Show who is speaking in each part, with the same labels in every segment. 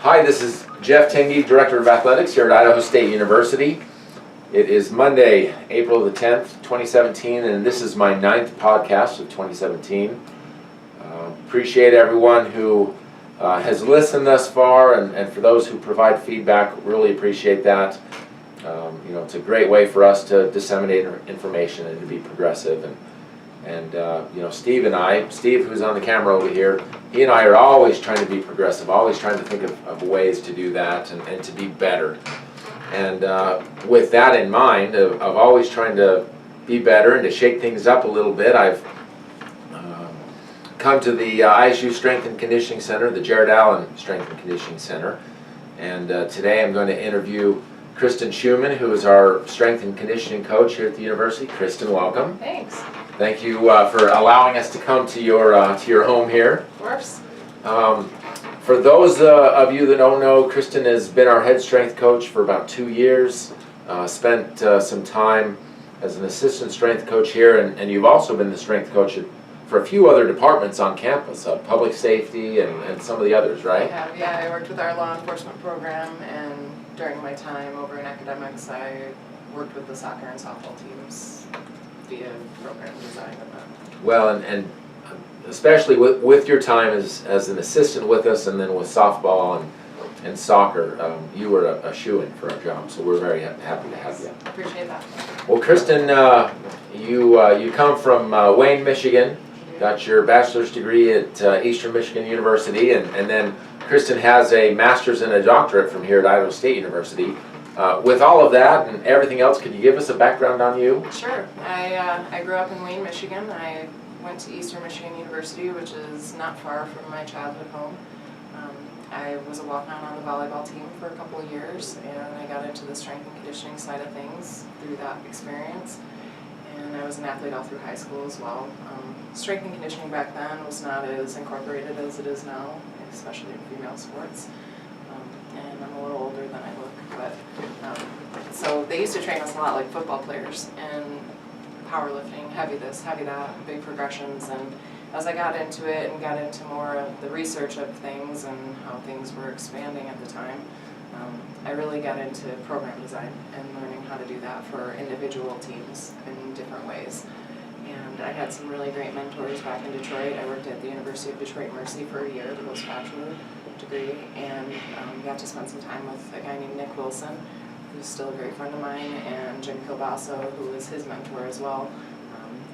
Speaker 1: Hi, this is Jeff Tingey, Director of Athletics here at Idaho State University. It is Monday, April the 10th, 2017, and this is my 9th podcast of 2017. Appreciate everyone who has listened thus far, and for those who provide feedback, really appreciate that. It's a great way for us to disseminate information and to be progressive. And Steve, who's on the camera over here, he and I are always trying to be progressive, always trying to think of ways to do that and to be better. And with that in mind, of always trying to be better and to shake things up a little bit, I've come to the ISU Strength and Conditioning Center, the Jared Allen Strength and Conditioning Center. And today I'm going to interview Kristin Shuman, who is our strength and conditioning coach here at the university. Kristin, welcome.
Speaker 2: Thanks.
Speaker 1: Thank you for allowing us to come to your home here.
Speaker 2: Of course.
Speaker 1: For those of you that don't know, Kristin has been our head strength coach for about 2 years. Spent some time as an assistant strength coach here, and you've also been the strength coach for a few other departments on campus, public safety and some of the others, right?
Speaker 2: I worked with our law enforcement program, and during my time over in academics, I worked with the soccer and softball teams via program design and that.
Speaker 1: Well, and especially with your time as an assistant with us, and then with softball and soccer, you were a shoo-in for our job, so we're very happy to have you.
Speaker 2: Appreciate that.
Speaker 1: Well, Kristin, you come from Wayne, Michigan, got your bachelor's degree at Eastern Michigan University, and then Kristin has a master's and a doctorate from here at Idaho State University. With all of that and everything else, could you give us a background on you?
Speaker 2: Sure. I grew up in Wayne, Michigan. I went to Eastern Michigan University, which is not far from my childhood home. I was a walk-on on the volleyball team for a couple of years, and I got into the strength and conditioning side of things through that experience. And I was an athlete all through high school as well. Strength and conditioning back then was not as incorporated as it is now, especially in female sports. And I'm a little older than I look, but so they used to train us a lot like football players, and powerlifting, heavy this, heavy that, big progressions. And as I got into it and got into more of the research of things and how things were expanding at the time, I really got into program design and learning how to do that for individual teams in different ways. And I had some really great mentors back in Detroit. I worked at the University of Detroit Mercy for a year, the post-bachelor degree, and got to spend some time with a guy named Nick Wilson, who's still a great friend of mine, and Jim Kilbasso, who was his mentor as well.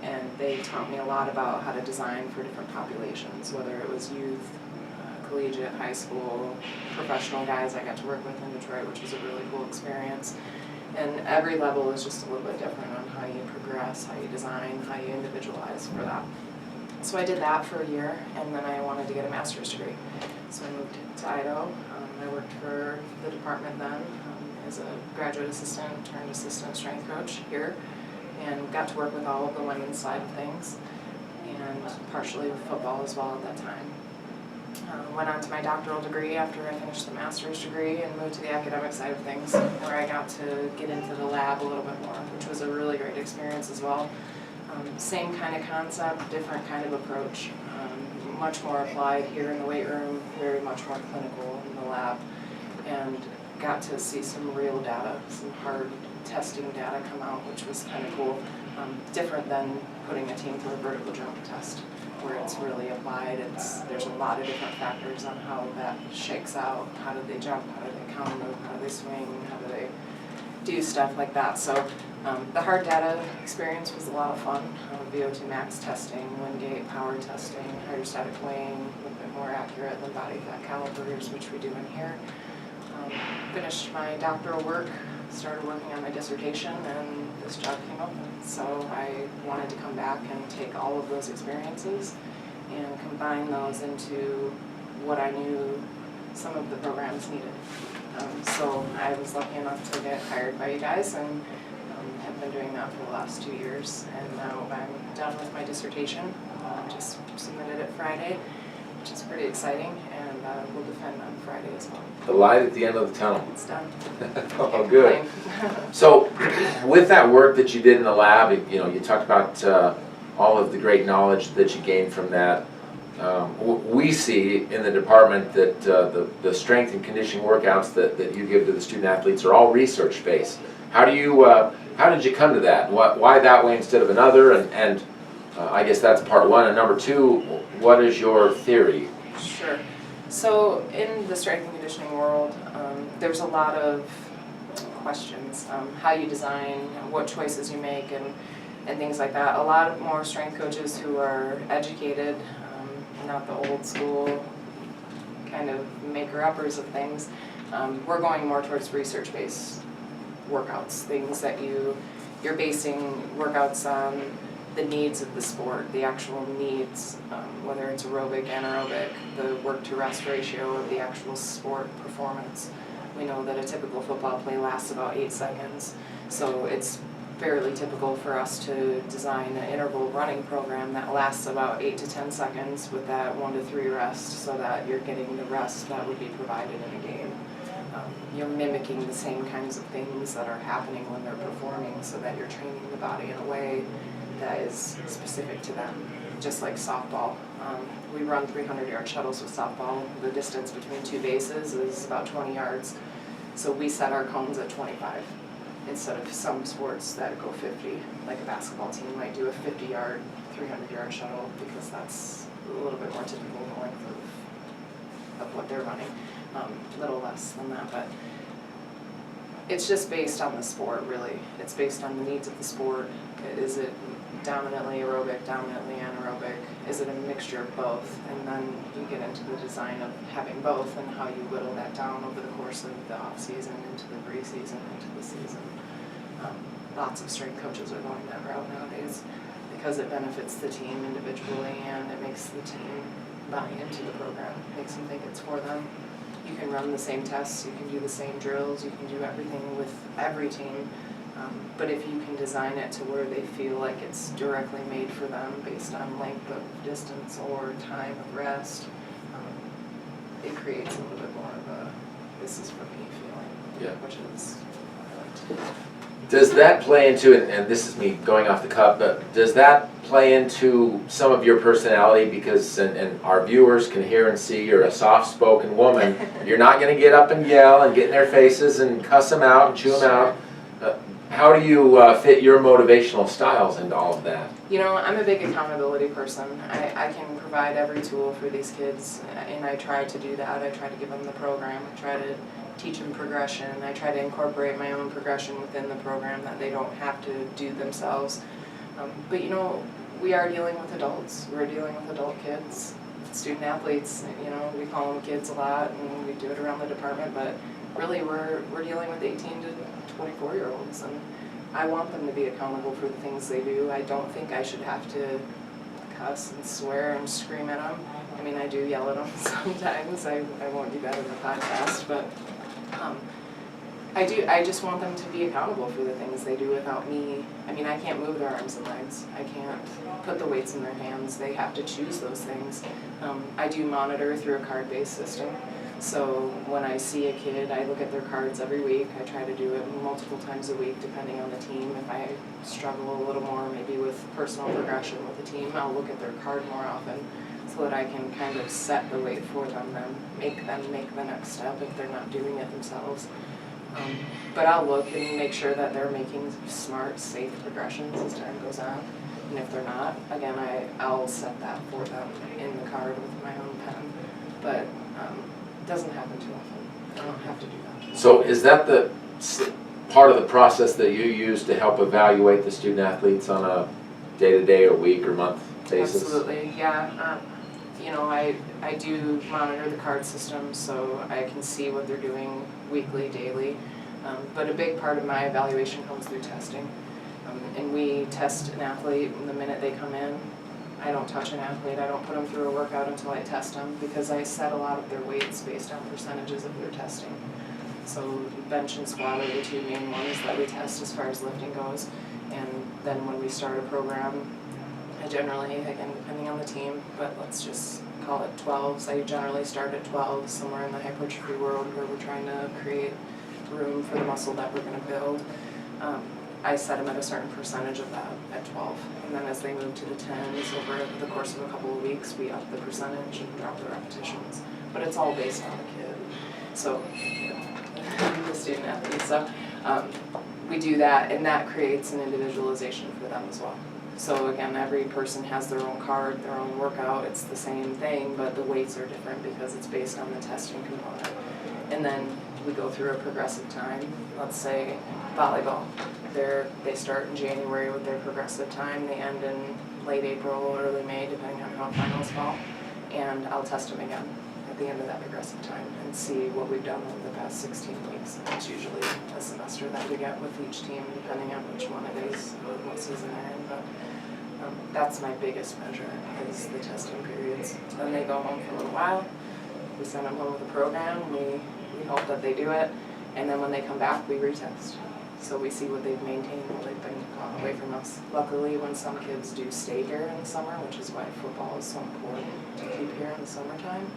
Speaker 2: And they taught me a lot about how to design for different populations, whether it was youth, collegiate, high school, professional guys I got to work with in Detroit, which was a really cool experience. And every level is just a little bit different on how you progress, how you design, how you individualize for that. So I did that for a year, and then I wanted to get a master's degree. So I moved to Idaho. I worked for the department then as a graduate assistant turned assistant strength coach here, and got to work with all of the women's side of things, and partially with football as well at that time. Went on to my doctoral degree after I finished the master's degree and moved to the academic side of things, where I got to get into the lab a little bit more, which was a really great experience as well. Same kind of concept, different kind of approach, much more applied here in the weight room, very much more clinical in the lab, and got to see some real data, some hard testing data come out, which was kind of cool. Different than putting a team through a vertical jump test, where it's really applied. There's a lot of different factors on how that shakes out. How do they jump? How do they counter move? How do they swing? How do they do stuff like that? So the hard data experience was a lot of fun. VO2 max testing, wind gate power testing, hydrostatic weighing, a little bit more accurate than body fat calipers, which we do in here. Finished my doctoral work, started working on my dissertation, and this job came open. So I wanted to come back and take all of those experiences and combine those into what I knew some of the programs needed. So I was lucky enough to get hired by you guys, and have been doing that for the last 2 years. And now I'm done with my dissertation. Just submitted it Friday, which is pretty exciting, and we'll defend on Friday as well.
Speaker 1: The light at the end of the tunnel.
Speaker 2: It's done.
Speaker 1: Oh, good. So, with that work that you did in the lab, you talked about all of the great knowledge that you gained from that. we see in the department that the strength and conditioning workouts that you give to the student athletes are all research-based. How did you come to that? Why that way instead of another? And I guess that's part one. And number two, what is your theory?
Speaker 2: Sure. So in the strength and conditioning world, there's a lot of questions. How you design, what choices you make, and things like that. A lot of more strength coaches who are educated, not the old school kind of maker-uppers of things. We're going more towards research-based workouts, things that you're basing workouts on the needs of the sport, the actual needs, whether it's aerobic, anaerobic, the work-to-rest ratio of the actual sport performance. We know that a typical football play lasts about 8 seconds, so it's fairly typical for us to design an interval running program that lasts about 8 to 10 seconds with that 1 to 3 rest, so that you're getting the rest that would be provided in a game. You're mimicking the same kinds of things that are happening when they're performing, so that you're training the body in a way that is specific to them, just like softball. We run 300-yard shuttles with softball. The distance between 2 bases is about 20 yards, so we set our cones at 25. Instead of some sports that go 50, like a basketball team might do a 50-yard, 300-yard shuttle, because that's a little bit more typical in the length of what they're running. A little less than that, but it's just based on the sport, really. It's based on the needs of the sport. Is it dominantly aerobic, dominantly anaerobic? Is it a mixture of both? And then you get into the design of having both and how you whittle that down over the course of the off-season, into the pre-season, into the season. Lots of strength coaches are going that route nowadays because it benefits the team individually and it makes the team buy into the program. It makes them think it's for them. You can run the same tests, you can do the same drills, you can do everything with every team. But if you can design it to where they feel like it's directly made for them based on length of distance or time of rest, it creates a little bit more of a "this is for me" feeling, which is what I like to do.
Speaker 1: Does that play into, and this is me going off the cuff, but does that play into some of your personality? Because, and our viewers can hear and see you're a soft-spoken woman. You're not going to get up and yell and get in their faces and cuss them out and chew them out. How do you fit your motivational styles into all of that?
Speaker 2: You know, I'm a big accountability person. I can provide every tool for these kids, and I try to do that. I try to give them the program. I try to teach them progression. I try to incorporate my own progression within the program that they don't have to do themselves. But you know, we are dealing with adults. We're dealing with adult kids, student athletes. You know, we call them kids a lot, and we do it around the department. But really, we're dealing with 18 to 24-year-olds, and I want them to be accountable for the things they do. I don't think I should have to cuss and swear and scream at them. I mean, I do yell at them sometimes. I won't do that in the podcast, but I just want them to be accountable for the things they do without me. I mean, I can't move their arms and legs. I can't put the weights in their hands. They have to choose those things. I do monitor through a card-based system. So when I see a kid, I look at their cards every week. I try to do it multiple times a week depending on the team. If I struggle a little more maybe with personal progression with the team, I'll look at their card more often so that I can kind of set the weight for them and make them make the next step if they're not doing it themselves. But I'll look and make sure that they're making smart, safe progressions as time goes on. And if they're not, again, I'll set that for them in the card with my own pen. But it doesn't happen too often. I don't have to do that.
Speaker 1: So is that the part of the process that you use to help evaluate the student athletes on a day-to-day or week or month basis?
Speaker 2: Absolutely, yeah. You know, I do monitor the card system so I can see what they're doing weekly, daily. But a big part of my evaluation comes through testing. And we test an athlete the minute they come in. I don't touch an athlete. I don't put them through a workout until I test them because I set a lot of their weights based on percentages of their testing. So bench and squat are the two main ones that we test as far as lifting goes. And then when we start a program, I generally, again, depending on the team, but let's just call it 12s. I generally start at 12 somewhere in the hypertrophy world where we're trying to create room for the muscle that we're going to build. I set them at a certain percentage of that at 12. And then as they move to the 10s over the course of a couple of weeks, we up the percentage and drop the repetitions. But it's all based on the kid. So, the student athlete. So we do that, and that creates an individualization for them as well. So again, every person has their own card, their own workout. It's the same thing, but the weights are different because it's based on the testing component. And then we go through a progressive time. Let's say volleyball. They start in January with their progressive time. They end in late April or early May, depending on how finals fall. And I'll test them again at the end of that progressive time and see what we've done over the past 16 weeks. It's usually a semester that we get with each team, depending on which one it is, or what season they're in. But that's my biggest measure, is the testing periods. Then they go home for a little while. We send them home with a program. We hope that they do it. And then when they come back, we retest. So we see what they've maintained, what they've been gone away from us. Luckily, when some kids do stay here in the summer, which is why football is so important to keep here in the summertime,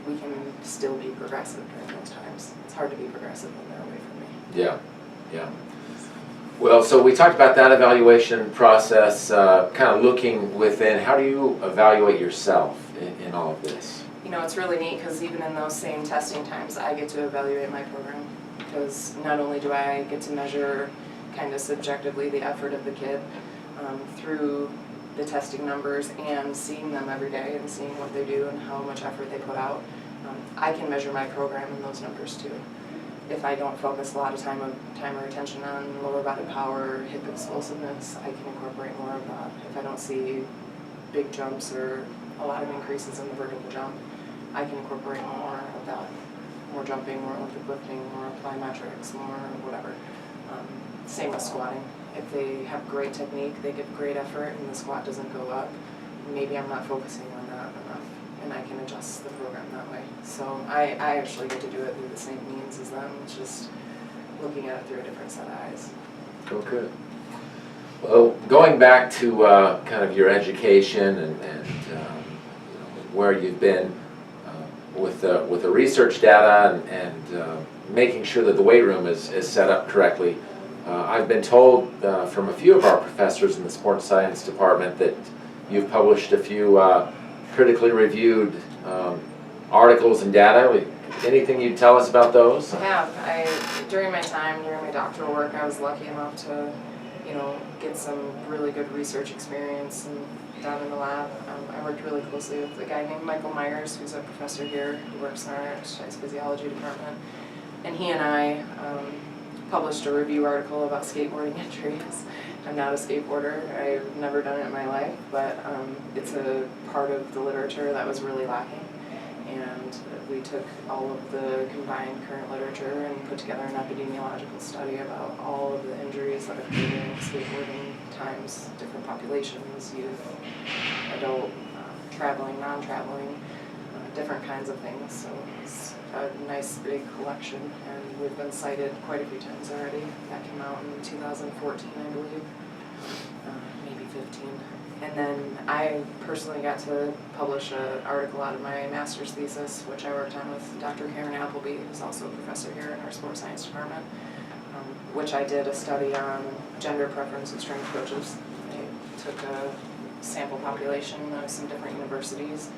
Speaker 2: we can still be progressive during those times. It's hard to be progressive when they're away from me.
Speaker 1: Yeah, yeah. Well, so we talked about that evaluation process, kind of looking within. How do you evaluate yourself in all of this?
Speaker 2: You know, it's really neat because even in those same testing times, I get to evaluate my program. Because not only do I get to measure kind of subjectively the effort of the kid through the testing numbers and seeing them every day and seeing what they do and how much effort they put out, I can measure my program in those numbers too. If I don't focus a lot of time or attention on lower body power, hip explosiveness, I can incorporate more of that. If I don't see big jumps or a lot of increases in the vertical jump, I can incorporate more of that. More jumping, more Olympic lifting, more plyometrics, more whatever. Same with squatting. If they have great technique, they give great effort, and the squat doesn't go up, maybe I'm not focusing on that enough, and I can adjust the program that way. So I actually get to do it through the same means as them, it's just looking at it through a different set of eyes.
Speaker 1: Oh, good. Well, going back to kind of your education and where you've been with the research data and making sure that the weight room is set up correctly. I've been told from a few of our professors in the sports science department that you've published a few critically reviewed articles and data. Anything you'd tell us about those?
Speaker 2: I have. During my doctoral work, I was lucky enough to, get some really good research experience and down in the lab. I worked really closely with a guy named Michael Myers, who's a professor here who works in our exercise physiology department. And he and I published a review article about skateboarding injuries. I'm not a skateboarder. I've never done it in my life, but it's a part of the literature that was really lacking. And we took all of the combined current literature and put together an epidemiological study about all of the injuries that occur during skateboarding times, different populations, youth, adult, traveling, non-traveling, different kinds of things. So it's a nice big collection, and we've been cited quite a few times already. That came out in 2014, I believe, maybe 15. And then I personally got to publish an article out of my master's thesis, which I worked on with Dr. Karen Appleby, who's also a professor here in our sports science department, which I did a study on gender preference of strength coaches. I took a sample population of some different universities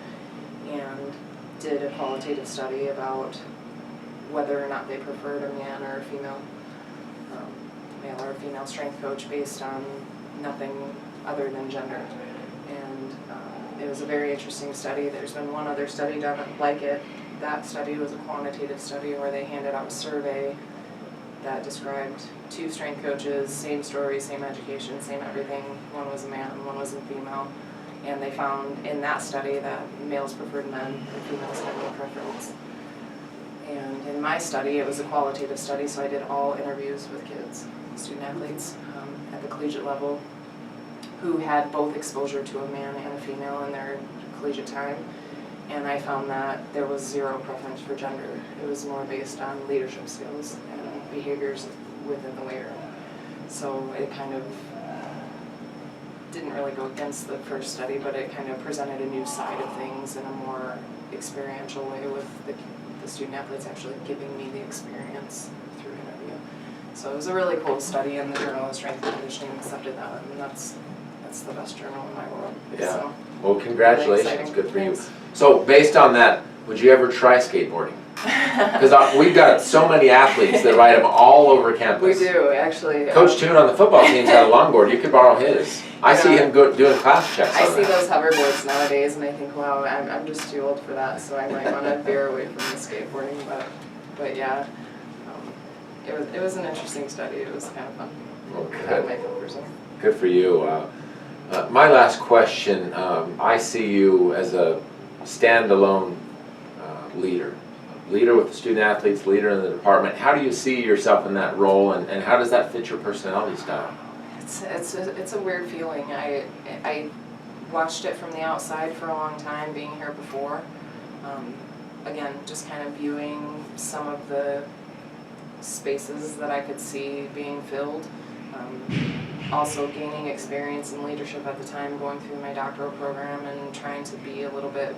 Speaker 2: and did a qualitative study about whether or not they preferred a man or a female, male or female strength coach based on nothing other than gender. And it was a very interesting study. There's been one other study done like it. That study was a quantitative study where they handed out a survey that described two strength coaches, same story, same education, same everything. One was a man, one was a female. And they found in that study that males preferred men and females had no preference. And in my study, it was a qualitative study, so I did all interviews with kids, student athletes at the collegiate level, who had both exposure to a man and a female in their collegiate time. And I found that there was zero preference for gender. It was more based on leadership skills and behaviors within the weight room. So it kind of didn't really go against the first study, but it kind of presented a new side of things in a more experiential way with the student athletes actually giving me the experience through interview. So it was a really cool study, and the Journal of Strength and Conditioning accepted that, and that's the best journal in my world.
Speaker 1: Yeah.
Speaker 2: So,
Speaker 1: Well,
Speaker 2: really
Speaker 1: congratulations.
Speaker 2: exciting.
Speaker 1: Good for you.
Speaker 2: Thanks.
Speaker 1: So based on that, would you ever try skateboarding? Because we've got so many athletes that ride them all over
Speaker 2: We
Speaker 1: campus.
Speaker 2: do, actually.
Speaker 1: Coach Toon on the football team's got a longboard. You could borrow his. I see him doing class checks
Speaker 2: I
Speaker 1: on
Speaker 2: see
Speaker 1: that.
Speaker 2: those hoverboards nowadays, and I think, wow, I'm just too old for that, so I might want to veer away from the skateboarding. But yeah, it was an interesting study. It was kind of fun.
Speaker 1: Okay.
Speaker 2: My focus.
Speaker 1: Good for you. My last question, I see you as a standalone leader with the student athletes, leader in the department. How do you see yourself in that role, and how does that fit your personality style?
Speaker 2: It's a weird feeling. I watched it from the outside for a long time, being here before. Again, just kind of viewing some of the spaces that I could see being filled. Also gaining experience in leadership at the time, going through my doctoral program and trying to be a little bit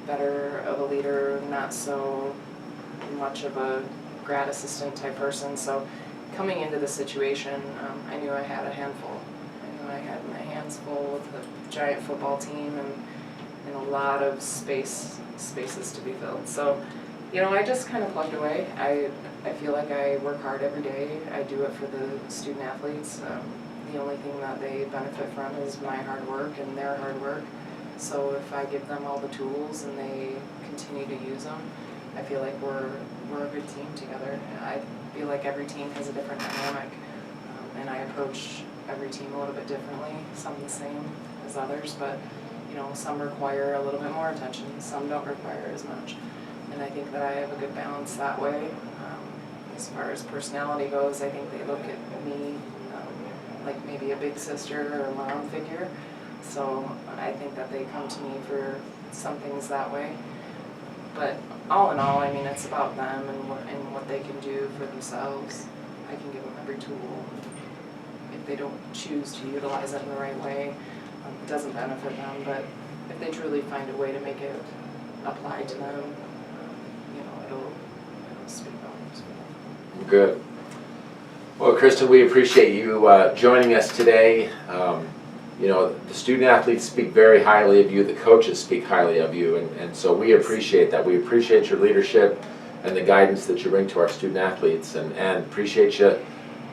Speaker 2: better of a leader, not so much of a grad assistant type person. So coming into the situation, I knew I had a handful. I knew I had my hands full with a giant football team and a lot of spaces to be filled. So, I just kind of plugged away. I feel like I work hard every day. I do it for the student athletes. The only thing that they benefit from is my hard work and their hard work. So if I give them all the tools and they continue to use them, I feel like we're a good team together. I feel like every team has a different dynamic, and I approach every team a little bit differently. Some the same as others, but some require a little bit more attention. Some don't require as much, and I think that I have a good balance that way. As far as personality goes, I think they look at me like maybe a big sister or a mom figure. So I think that they come to me for some things that way. But all in all, I mean, it's about them and what they can do for themselves. I can give them every tool. If they don't choose to utilize it in the right way, it doesn't benefit them. But if they truly find a way to make it apply to them, it'll speak volumes for them.
Speaker 1: Good. Well, Kristin, we appreciate you joining us today. The student athletes speak very highly of you, the coaches speak highly of you, and so we appreciate that. We appreciate your leadership and the guidance that you bring to our student athletes, and appreciate you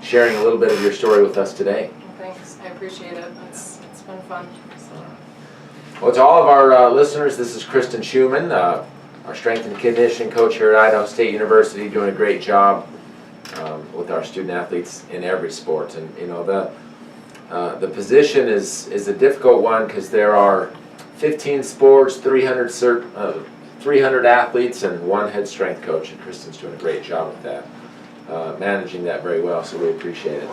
Speaker 1: sharing a little bit of your story with us today.
Speaker 2: Well, thanks. I appreciate it. It's been fun. So.
Speaker 1: Well, to all of our listeners, this is Kristin Shuman, our strength and conditioning coach here at Idaho State University, doing a great job with our student athletes in every sport. And the position is a difficult one because there are 15 sports, 300 athletes, and one head strength coach, and Kristin's doing a great job with that, managing that very well, so we appreciate it.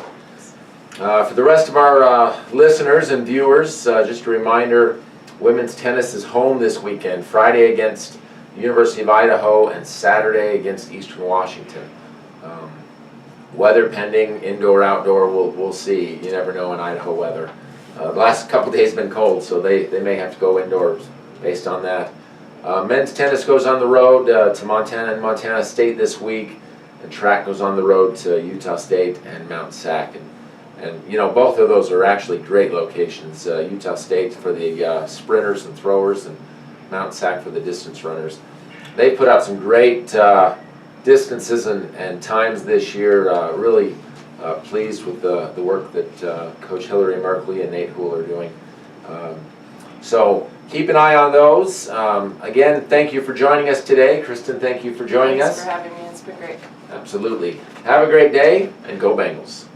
Speaker 1: For the rest of our listeners and viewers, just a reminder, women's tennis is home this weekend, Friday against the University of Idaho and Saturday against Eastern Washington. Weather pending, indoor, outdoor, we'll see. You never know in Idaho weather. The last couple days have been cold, so they may have to go indoors based on that. Men's tennis goes on the road to Montana and Montana State this week, and track goes on the road to Utah State and Mount Sac. And both of those are actually great locations. Utah State for the sprinters and throwers, and Mount Sac for the distance runners. They put out some great distances and times this year. Really pleased with the work that Coach Hillary Merkley and Nate Hool are doing. So keep an eye on those. Again, thank you for joining us today. Kristin, thank you for joining us.
Speaker 2: Thanks for having me. It's been great.
Speaker 1: Absolutely. Have a great day, and go Bengals.